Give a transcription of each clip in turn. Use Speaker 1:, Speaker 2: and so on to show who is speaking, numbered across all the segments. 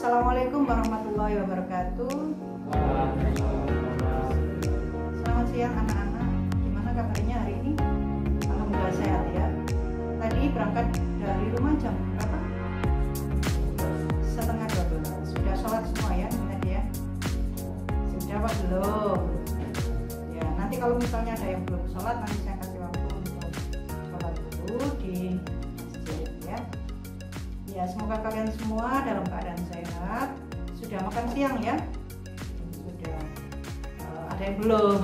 Speaker 1: Assalamualaikum warahmatullahi wabarakatuh. Selamat siang anak-anak. Gimana kabarnya hari ini? Alhamdulillah sehat ya. Tadi berangkat dari rumah jam berapa? 11:30. Sudah sholat semua ya tadi ya? Sudah apa belum? Ya nanti kalau misalnya ada yang belum sholat, nanti saya kasih waktu untuk sholat dulu di masjid ya. Ya, semoga kalian semua dalam keadaan sehat. Sudah makan siang ya? Sudah. Ada yang belum?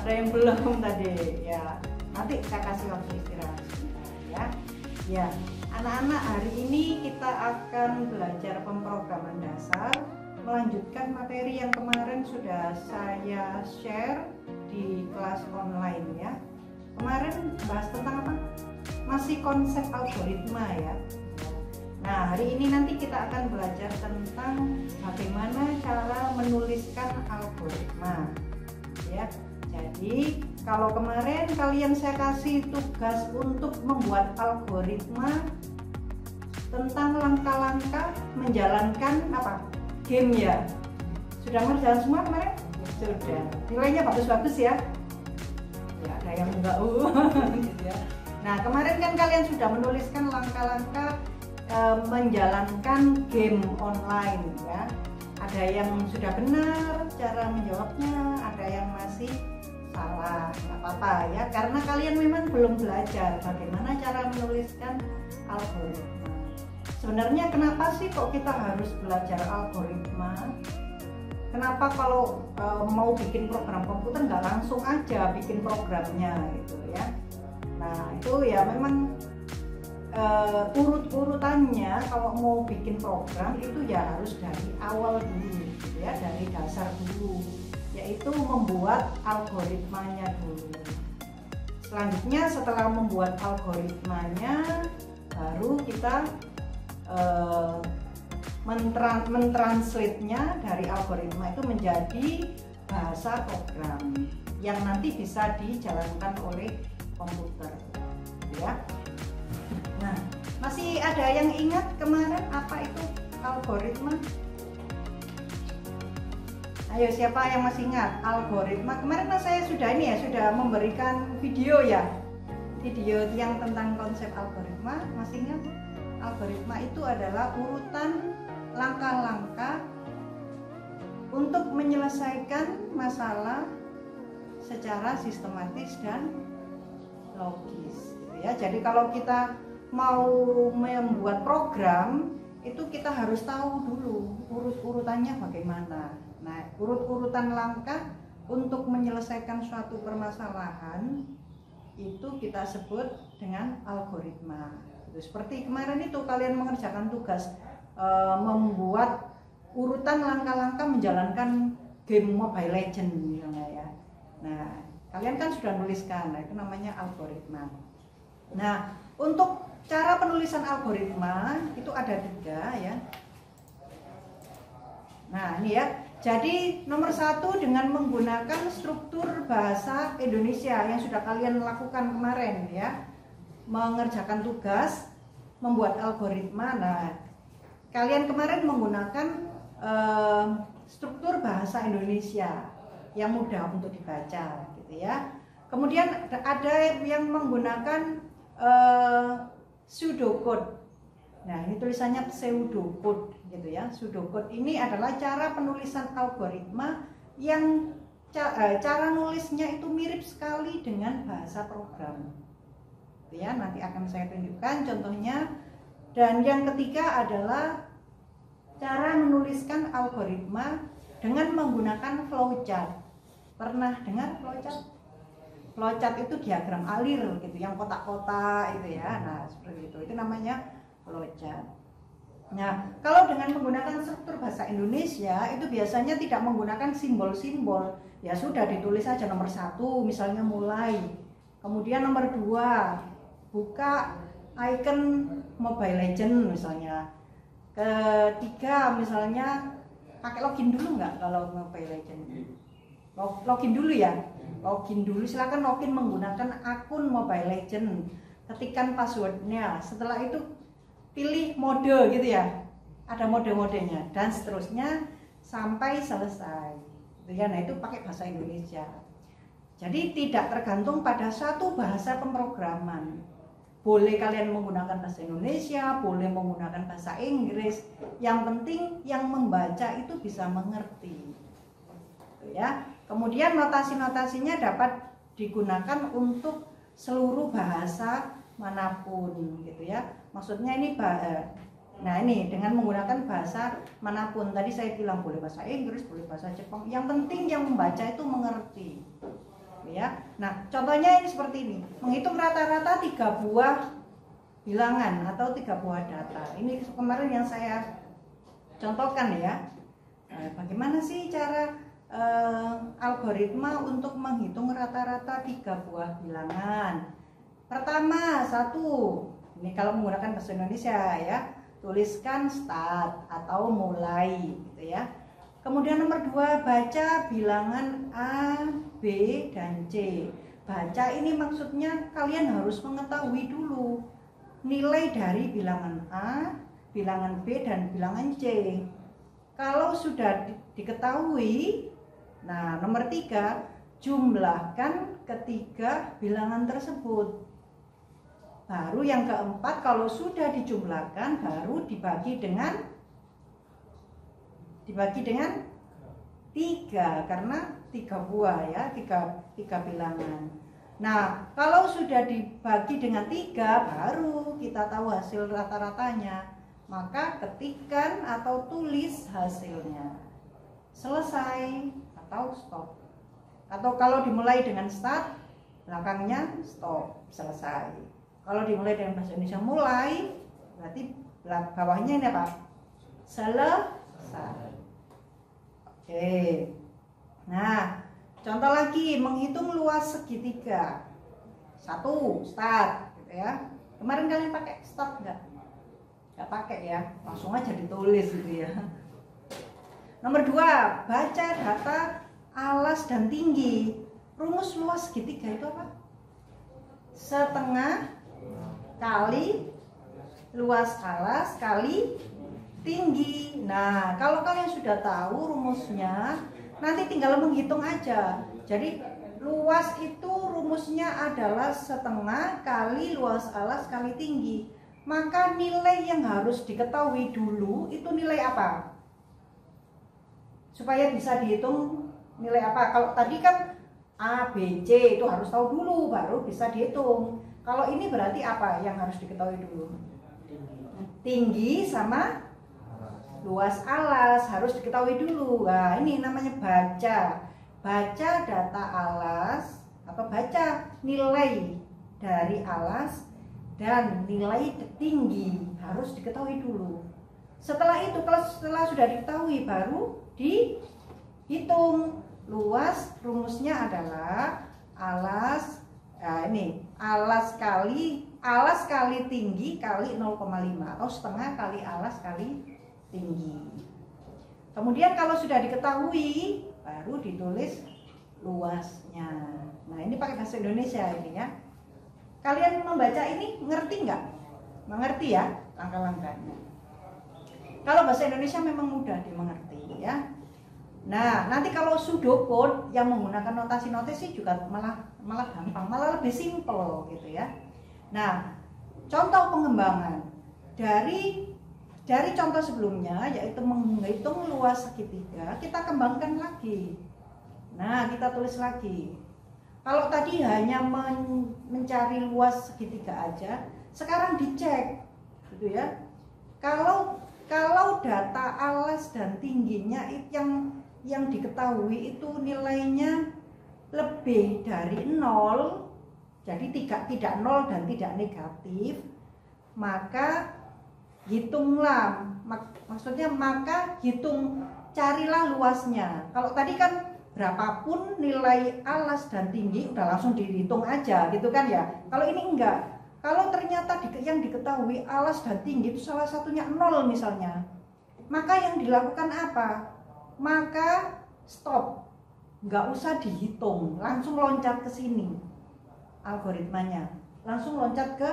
Speaker 1: Ada yang belum tadi ya. Nanti saya kasih waktu istirahat sebentar ya. Ya, anak-anak, hari ini kita akan belajar pemrograman dasar, melanjutkan materi yang kemarin sudah saya share di kelas online ya. Kemarin bahas tentang apa? Masih konsep algoritma ya. Nah, hari ini nanti kita akan belajar tentang bagaimana cara menuliskan algoritma. Ya. Jadi, kalau kemarin kalian saya kasih tugas untuk membuat algoritma tentang langkah-langkah menjalankan apa? Game ya. Sudah mengerjakan semua kemarin? Sudah. Nilainya bagus-bagus ya. Ya, ada yang enggak gitu ya. Nah, kemarin kan kalian sudah menuliskan langkah-langkah menjalankan game online ya. Ada yang sudah benar cara menjawabnya, ada yang masih salah, nggak apa-apa ya, karena kalian memang belum belajar bagaimana cara menuliskan algoritma. Sebenarnya kenapa sih kok kita harus belajar algoritma? Kenapa kalau mau bikin program komputer nggak langsung aja bikin programnya gitu ya? Nah itu ya memang urut-urutannya kalau mau bikin program itu ya harus dari awal dulu gitu ya, dari dasar dulu, yaitu membuat algoritmanya dulu. Selanjutnya setelah membuat algoritmanya baru kita mentranslate-nya dari algoritma itu menjadi bahasa program yang nanti bisa dijalankan oleh komputer gitu ya. Nah, masih ada yang ingat kemarin apa itu algoritma? Ayo, siapa yang masih ingat algoritma? Kemarin saya sudah sudah memberikan video ya, video yang tentang konsep algoritma. Masih ingat? Algoritma itu adalah urutan langkah-langkah untuk menyelesaikan masalah secara sistematis dan logis gitu ya. Jadi kalau kita mau membuat program itu kita harus tahu dulu urut-urutannya bagaimana. Nah, urut-urutan langkah untuk menyelesaikan suatu permasalahan itu kita sebut dengan algoritma. Seperti kemarin itu kalian mengerjakan tugas membuat urutan langkah-langkah menjalankan game Mobile Legends misalnya ya. Nah, kalian kan sudah nuliskan, nah itu namanya algoritma. Nah, untuk cara penulisan algoritma itu ada 3 ya. Nah ini ya, jadi nomor 1 dengan menggunakan struktur bahasa Indonesia yang sudah kalian lakukan kemarin ya, mengerjakan tugas membuat algoritma. Nah kalian kemarin menggunakan struktur bahasa Indonesia yang mudah untuk dibaca gitu ya. Kemudian ada yang menggunakan pseudocode. Nah, ini tulisannya pseudocode gitu ya. Pseudocode ini adalah cara penulisan algoritma yang cara nulisnya itu mirip sekali dengan bahasa program. Gitu ya, nanti akan saya tunjukkan contohnya. Dan yang ketiga adalah cara menuliskan algoritma dengan menggunakan flowchart. Pernah dengar flowchart? Flowchart itu diagram alir gitu, yang kotak-kotak itu ya. Nah, seperti itu namanya flowchart. Nah, kalau dengan menggunakan struktur bahasa Indonesia itu biasanya tidak menggunakan simbol-simbol. Ya sudah, ditulis saja nomor 1 misalnya mulai. Kemudian nomor 2 buka icon Mobile Legends misalnya. Ketiga misalnya pakai login dulu nggak kalau Mobile Legends? Login dulu ya. Login dulu, silakan login menggunakan akun Mobile Legends. Ketikkan passwordnya. Setelah itu pilih mode gitu ya. ada mode-modenya dan seterusnya sampai selesai. Nah itu pakai bahasa Indonesia. Jadi tidak tergantung pada satu bahasa pemrograman. Boleh kalian menggunakan bahasa Indonesia, boleh menggunakan bahasa Inggris. Yang penting yang membaca itu bisa mengerti. Ya. Kemudian notasi-notasinya dapat digunakan untuk seluruh bahasa manapun gitu ya. Maksudnya ini nah ini dengan menggunakan bahasa manapun. Tadi saya bilang boleh bahasa Inggris, boleh bahasa Jepang. Yang penting yang membaca itu mengerti. Ya. Nah, contohnya ini seperti ini. Menghitung rata-rata 3 buah bilangan atau 3 buah data. Ini kemarin yang saya contohkan ya. Bagaimana sih cara algoritma untuk menghitung rata-rata 3 buah bilangan? Pertama, 1. Ini kalau menggunakan bahasa Indonesia ya. Tuliskan start atau mulai gitu ya. Kemudian nomor 2, baca bilangan A, B, dan C. Baca ini maksudnya kalian harus mengetahui dulu nilai dari bilangan A, bilangan B, dan bilangan C. Kalau sudah diketahui, nah nomor 3, jumlahkan ketiga bilangan tersebut. Baru yang keempat, kalau sudah dijumlahkan baru dibagi dengan 3 karena 3 buah ya, 3 bilangan. Nah, kalau sudah dibagi dengan 3 baru kita tahu hasil rata-ratanya. Maka ketikkan atau tulis hasilnya. Selesai atau stop. Atau kalau dimulai dengan start, belakangnya stop, selesai. Kalau dimulai dengan bahasa Indonesia mulai, berarti bawahnya ini apa? Selesai. Oke. Nah, contoh lagi menghitung luas segitiga. 1, start gitu ya. Kemarin kalian pakai start enggak? Enggak pakai ya. Langsung aja ditulis gitu ya. Nomor 2, baca data alas dan tinggi. Rumus luas segitiga itu apa? Setengah kali luas alas kali tinggi. Nah, kalau kalian sudah tahu rumusnya, nanti tinggal menghitung aja. Jadi luas itu rumusnya adalah setengah kali luas alas kali tinggi. Maka nilai yang harus diketahui dulu itu nilai apa? Supaya bisa dihitung nilai apa? Kalau tadi kan A, B, C itu harus tahu dulu baru bisa dihitung. Kalau ini berarti apa yang harus diketahui dulu? Tinggi sama luas alas harus diketahui dulu. Nah, ini namanya baca. Baca data alas atau baca nilai dari alas dan nilai tinggi harus diketahui dulu. Setelah itu, setelah sudah diketahui baru dihitung. Luas rumusnya adalah alas, ini alas kali tinggi kali 0,5 atau setengah kali alas kali tinggi. Kemudian kalau sudah diketahui baru ditulis luasnya. Nah, ini pakai bahasa Indonesia ini ya. Kalian membaca ini ngerti nggak? Mengerti ya langkah-langkahnya. Kalau bahasa Indonesia memang mudah dimengerti ya. Nah, nanti kalau pseudocode yang menggunakan notasi-notasi juga malah gampang, malah lebih simple gitu ya. Nah, contoh pengembangan dari contoh sebelumnya yaitu menghitung luas segitiga, kita kembangkan lagi. Nah, kita tulis lagi. Kalau tadi hanya mencari luas segitiga aja, sekarang dicek gitu ya. Kalau data alas dan tingginya yang diketahui itu nilainya lebih dari 0, jadi tidak 0 dan tidak negatif, maka hitunglah, maksudnya maka carilah luasnya. Kalau tadi kan berapapun nilai alas dan tinggi udah langsung dihitung aja gitu kan ya. Kalau ini enggak. Kalau ternyata yang diketahui alas dan tinggi itu salah satunya 0 misalnya, maka yang dilakukan apa? Maka stop, nggak usah dihitung, langsung loncat ke sini algoritmanya, langsung loncat ke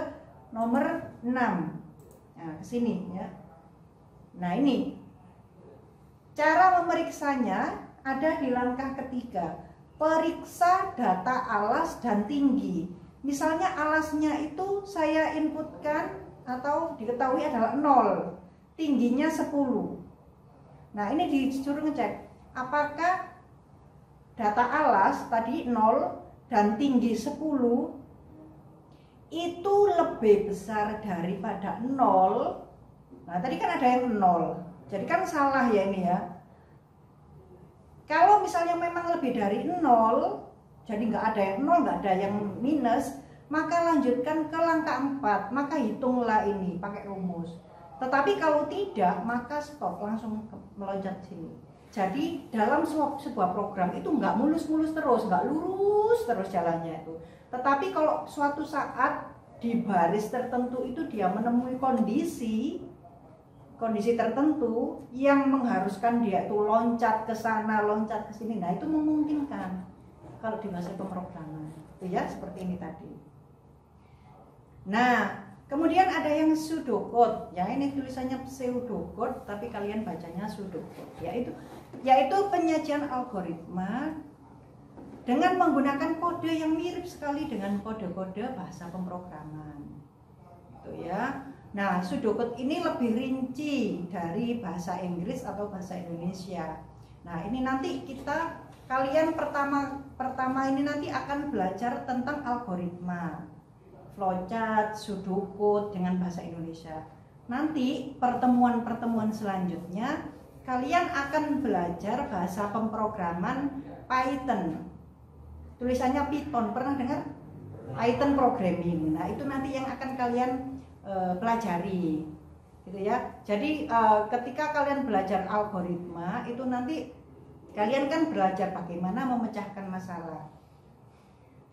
Speaker 1: nomor 6, nah ke sini ya. Nah ini cara memeriksanya ada di langkah ketiga, periksa data alas dan tinggi. Misalnya alasnya itu saya inputkan atau diketahui adalah 0, tingginya 10. Nah ini disuruh ngecek apakah data alas tadi 0 dan tinggi 10 itu lebih besar daripada 0. Nah tadi kan ada yang 0, jadi kan salah ya ini ya. Kalau misalnya memang lebih dari 0, jadi nggak ada yang 0, nggak ada yang minus, maka lanjutkan ke langkah 4, maka hitunglah ini pakai rumus. Tetapi kalau tidak, maka stop, langsung meloncat sini. Jadi dalam sebuah program itu nggak mulus-mulus terus, nggak lurus terus jalannya itu. Tetapi kalau suatu saat di baris tertentu itu dia menemui kondisi tertentu yang mengharuskan dia itu loncat ke sana, loncat ke sini, nah itu memungkinkan kalau di bahasa pemrograman. Itu ya seperti ini tadi. Nah, kemudian ada yang pseudocode, ya ini tulisannya pseudocode tapi kalian bacanya pseudocode, yaitu penyajian algoritma dengan menggunakan kode yang mirip sekali dengan kode-kode bahasa pemrograman. Itu ya. Nah, pseudocode ini lebih rinci dari bahasa Inggris atau bahasa Indonesia. Nah, ini nanti kalian pertama ini nanti akan belajar tentang algoritma, flowchart, pseudocode dengan bahasa Indonesia. Nanti pertemuan selanjutnya kalian akan belajar bahasa pemrograman Python. Tulisannya Python, pernah dengar? Python programming. Nah, itu nanti yang akan kalian pelajari. Gitu ya. Jadi ketika kalian belajar algoritma, itu nanti kalian kan belajar bagaimana memecahkan masalah.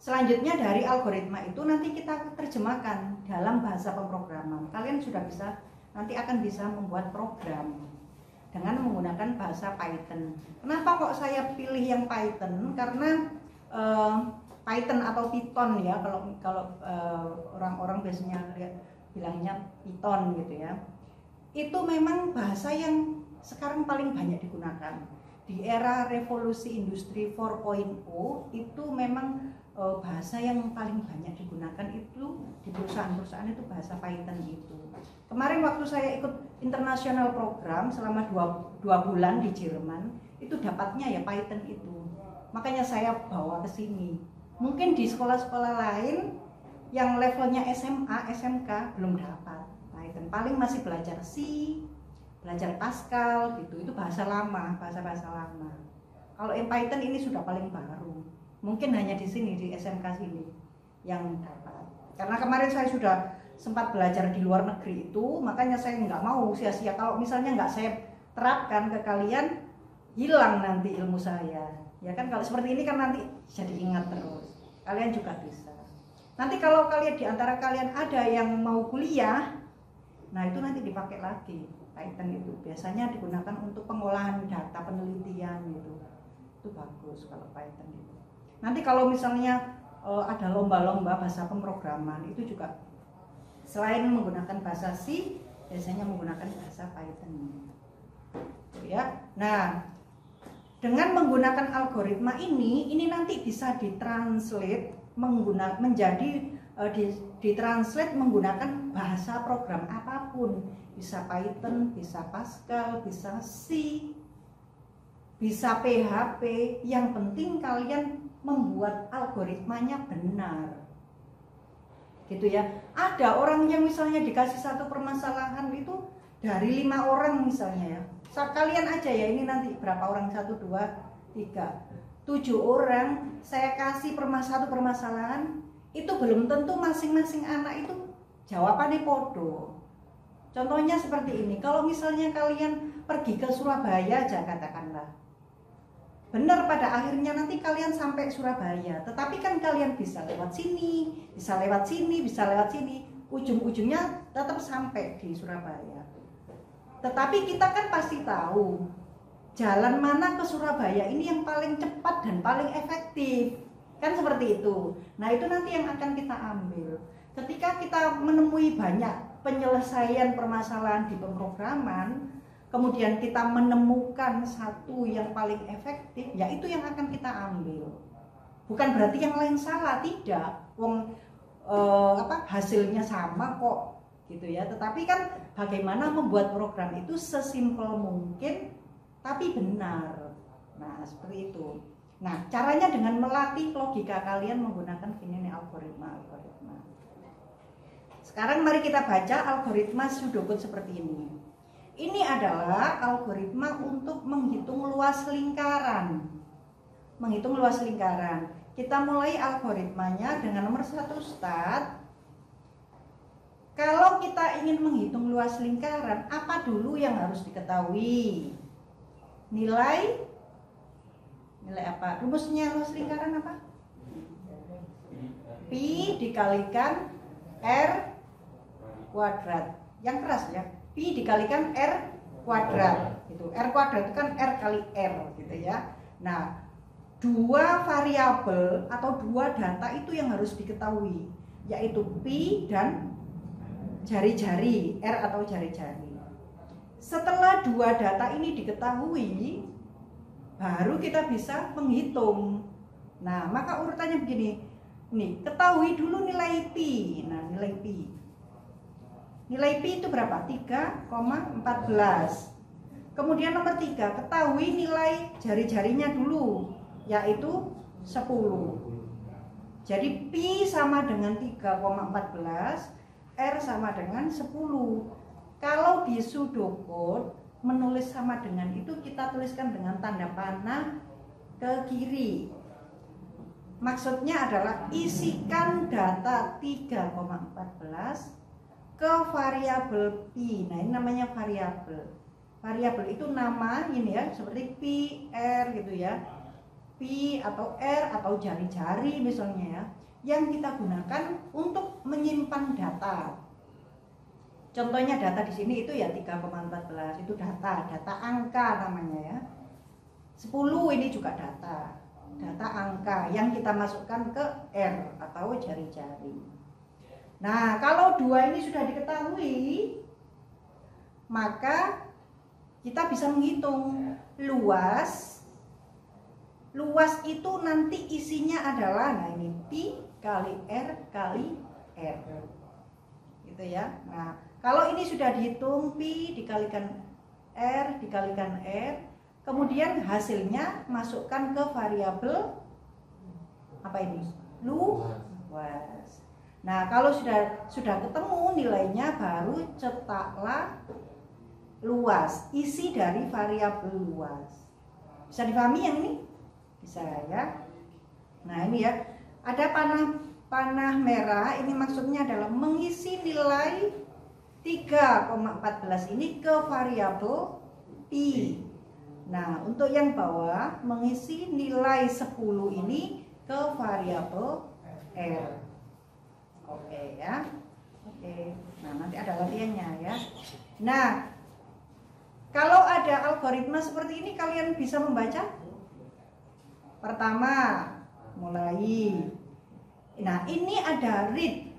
Speaker 1: Selanjutnya dari algoritma itu nanti kita terjemahkan dalam bahasa pemrograman. Kalian sudah nanti akan bisa membuat program dengan menggunakan bahasa Python. Kenapa kok saya pilih yang Python? Karena Python atau Python ya, kalau orang-orang biasanya bilangnya Python gitu ya. Itu memang bahasa yang sekarang paling banyak digunakan. Di era revolusi industri 4.0 itu memang bahasa yang paling banyak digunakan itu di perusahaan-perusahaan itu bahasa Python itu. Kemarin waktu saya ikut international program selama 2 bulan di Jerman, itu dapatnya ya Python itu. Makanya saya bawa ke sini. Mungkin di sekolah-sekolah lain yang levelnya SMA, SMK belum dapat Python. Paling masih belajar C, belajar Pascal gitu. Itu bahasa lama, bahasa-bahasa lama. Kalau yang Python ini sudah paling baru. Mungkin hanya di sini, di SMK sini yang dapat. Karena kemarin saya sudah sempat belajar di luar negeri itu, makanya saya nggak mau sia-sia. Kalau misalnya nggak saya terapkan ke kalian, hilang nanti ilmu saya. Ya kan, kalau seperti ini kan nanti jadi ingat terus. Kalian juga bisa. Nanti kalau kalian diantara kalian ada yang mau kuliah, nah itu nanti dipakai lagi Python itu. Biasanya digunakan untuk pengolahan data, penelitian gitu. Itu bagus kalau Python itu. Nanti kalau misalnya ada lomba-lomba bahasa pemrograman itu juga selain menggunakan bahasa C, biasanya menggunakan bahasa Python. Ya. Nah, dengan menggunakan algoritma ini nanti bisa ditranslate ditranslate menggunakan bahasa program apapun. Bisa Python, bisa Pascal, bisa C, bisa PHP. Yang penting kalian membuat algoritmanya benar. Gitu ya. Ada orang yang misalnya dikasih satu permasalahan itu dari 5 orang misalnya ya. Kalian aja ya, ini nanti berapa orang, 1, 2, 3, 7 orang saya kasih satu permasalahan, itu belum tentu masing-masing anak itu jawabannya podo. Contohnya seperti ini, kalau misalnya kalian pergi ke Surabaya aja katakanlah, benar pada akhirnya nanti kalian sampai Surabaya, tetapi kan kalian bisa lewat sini, bisa lewat sini, bisa lewat sini, ujung-ujungnya tetap sampai di Surabaya. Tetapi kita kan pasti tahu jalan mana ke Surabaya ini yang paling cepat dan paling efektif. Kan seperti itu. Nah, itu nanti yang akan kita ambil. Ketika kita menemui banyak penyelesaian permasalahan di pemrograman, kemudian kita menemukan satu yang paling efektif, ya itu yang akan kita ambil. Bukan berarti yang lain salah, tidak. Hasilnya sama kok, gitu ya. Tetapi kan bagaimana membuat program itu sesimpel mungkin, tapi benar. Nah, seperti itu. Nah, caranya dengan melatih logika kalian menggunakan ini algoritma. Sekarang mari kita baca algoritma pseudocode seperti ini. Ini adalah algoritma untuk menghitung luas lingkaran. Menghitung luas lingkaran. Kita mulai algoritmanya dengan nomor 1 start. Kalau kita ingin menghitung luas lingkaran, apa dulu yang harus diketahui? Nilai apa? Rumusnya luas lingkaran apa? Pi dikalikan R kuadrat. Yang keras ya. Pi dikalikan R kuadrat. Gitu. R kuadrat itu kan R kali R gitu ya. Nah, dua variabel atau dua data itu yang harus diketahui, yaitu pi dan jari-jari, R atau jari-jari. Setelah dua data ini diketahui, baru kita bisa menghitung. Nah, maka urutannya begini. Nih, ketahui dulu nilai pi. Nah, nilai pi. Nilai pi itu berapa? 3,14. Kemudian nomor 3, ketahui nilai jari-jarinya dulu, yaitu 10. Jadi pi sama dengan 3,14, R sama dengan 10. Kalau di pseudocode menulis sama dengan itu, kita tuliskan dengan tanda panah ke kiri. Maksudnya adalah isikan data 3,14 ke variabel pi. Nah, ini namanya variabel. Variabel itu nama ini ya, seperti pi, R gitu ya. Pi atau R atau jari-jari misalnya ya, yang kita gunakan untuk menyimpan data. Contohnya data di sini itu ya 3,14, itu data angka namanya ya. 10 ini juga data angka yang kita masukkan ke R atau jari-jari. Nah, kalau dua ini sudah diketahui, maka kita bisa menghitung luas. Luas itu nanti isinya adalah, nah ini pi kali R kali R, gitu ya. Nah, kalau ini sudah dihitung pi dikalikan R dikalikan R, kemudian hasilnya masukkan ke variabel apa ini? Luas. Nah, kalau sudah ketemu nilainya, baru cetaklah luas, isi dari variabel luas. Bisa dipahami yang ini? Bisa ya. Nah, ini ya. Ada panah merah, ini maksudnya adalah mengisi nilai 3,14 ini ke variabel pi. Nah, untuk yang bawah mengisi nilai 10 ini ke variabel R. Oke ya. Oke. Nah, nanti ada latihannya ya. Nah, kalau ada algoritma seperti ini, kalian bisa membaca. Pertama, mulai. Nah, ini ada read.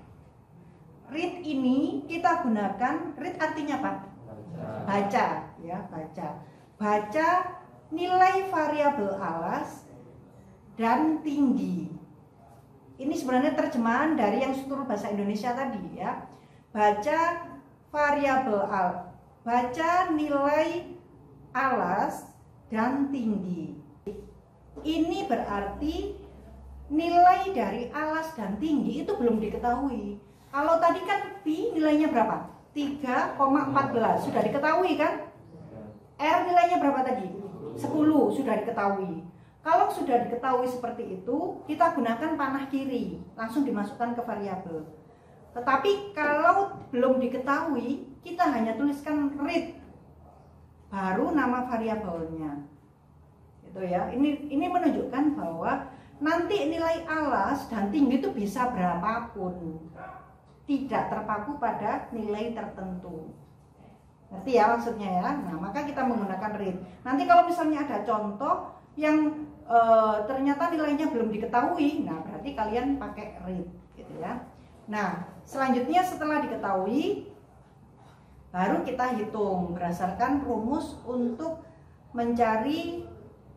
Speaker 1: Read ini kita gunakan, read artinya apa? Baca, ya, baca. Baca nilai variabel alas dan tinggi. Ini sebenarnya terjemahan dari yang struktur bahasa Indonesia tadi ya. Baca variabel baca nilai alas dan tinggi. Ini berarti nilai dari alas dan tinggi itu belum diketahui. Kalau tadi kan pi nilainya berapa? 3,14 sudah diketahui kan? R nilainya berapa tadi? 10 sudah diketahui. Kalau sudah diketahui seperti itu, kita gunakan panah kiri, langsung dimasukkan ke variabel. Tetapi kalau belum diketahui, kita hanya tuliskan read, baru nama variabelnya. Itu ya. Ini menunjukkan bahwa nanti nilai alas dan tinggi itu bisa berapapun, tidak terpaku pada nilai tertentu. Ngerti ya maksudnya ya? Nah, maka kita menggunakan read. Nanti kalau misalnya ada contoh yang ternyata nilainya belum diketahui, nah berarti kalian pakai read gitu ya. Nah, selanjutnya setelah diketahui, baru kita hitung berdasarkan rumus untuk mencari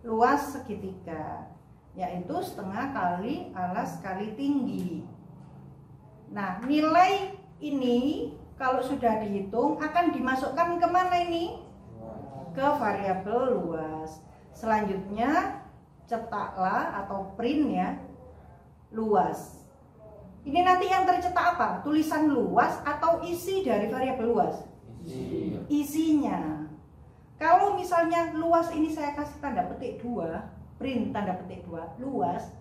Speaker 1: luas segitiga, yaitu setengah kali alas kali tinggi. Nah, nilai ini kalau sudah dihitung akan dimasukkan kemana ini? Ke variabel luas. Selanjutnya cetaklah atau print ya luas. Ini nanti yang tercetak apa? Tulisan luas atau isi dari variabel luas? Isinya. Kalau misalnya luas ini saya kasih tanda petik 2, print tanda petik 2, luas,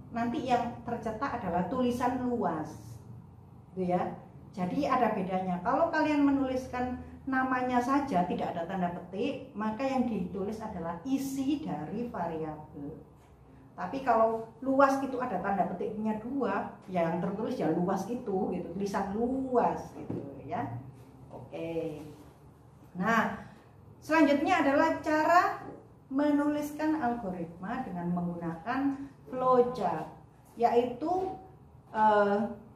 Speaker 1: nanti yang tercetak adalah tulisan luas. Gitu ya. Jadi ada bedanya. Kalau kalian menuliskan namanya saja tidak ada tanda petik, maka yang ditulis adalah isi dari variabel. Tapi kalau luas itu ada tanda petiknya 2, yang tertulis ya luas itu gitu, tulisan luas gitu ya. Oke. Nah, selanjutnya adalah cara menuliskan algoritma dengan menggunakan flowchart, yaitu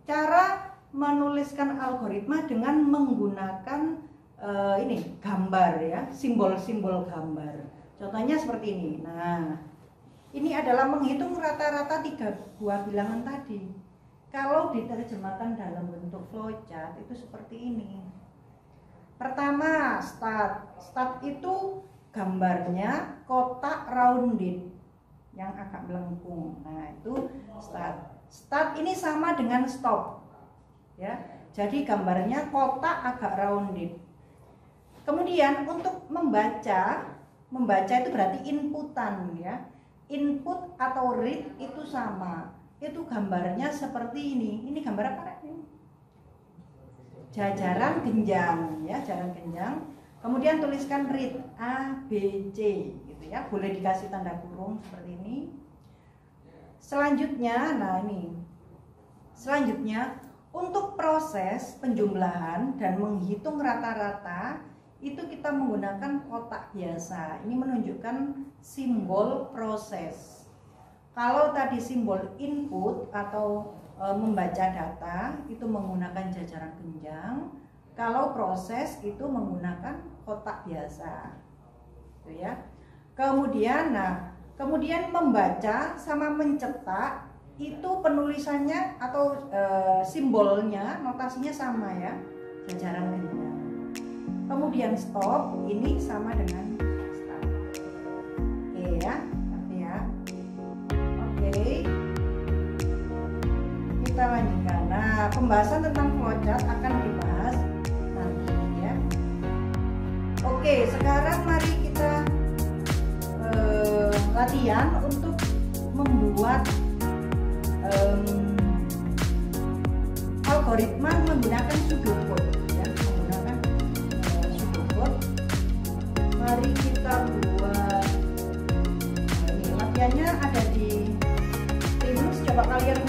Speaker 1: cara menuliskan algoritma dengan menggunakan ini gambar ya, simbol-simbol gambar. Contohnya seperti ini. Nah, ini adalah menghitung rata-rata 3 buah bilangan tadi. Kalau diterjemahkan dalam bentuk flowchart itu seperti ini. Pertama, start. Start itu gambarnya kotak rounded yang agak melengkung. Nah, itu start. Start ini sama dengan stop. Ya, jadi gambarnya kotak agak rounded. Kemudian untuk membaca itu berarti inputan ya. Input atau read itu sama. Itu gambarnya seperti ini. Ini gambar apa ini? Jajaran genjang ya, jajaran genjang. Kemudian tuliskan read A, B, C gitu ya. Boleh dikasih tanda kurung seperti ini. Selanjutnya, nah ini. Selanjutnya untuk proses penjumlahan dan menghitung rata-rata itu kita menggunakan kotak biasa. Ini menunjukkan simbol proses. Kalau tadi simbol input atau membaca data itu menggunakan jajaran genjang. Kalau proses itu menggunakan kotak biasa. Gitu ya. Kemudian kemudian membaca sama mencetak itu penulisannya atau simbolnya, notasinya sama ya, jajaran genjang. Kemudian stop ini sama dengan start. Oke ya, nanti ya. Oke, kita lanjutkan. Nah, pembahasan tentang flowchart akan dibahas nanti ya. Oke, sekarang mari kita latihan untuk membuat algoritma menggunakan pseudocode ya, menggunakan pseudocode. Mari kita buat ini latihannya ada di Teams. Coba kalian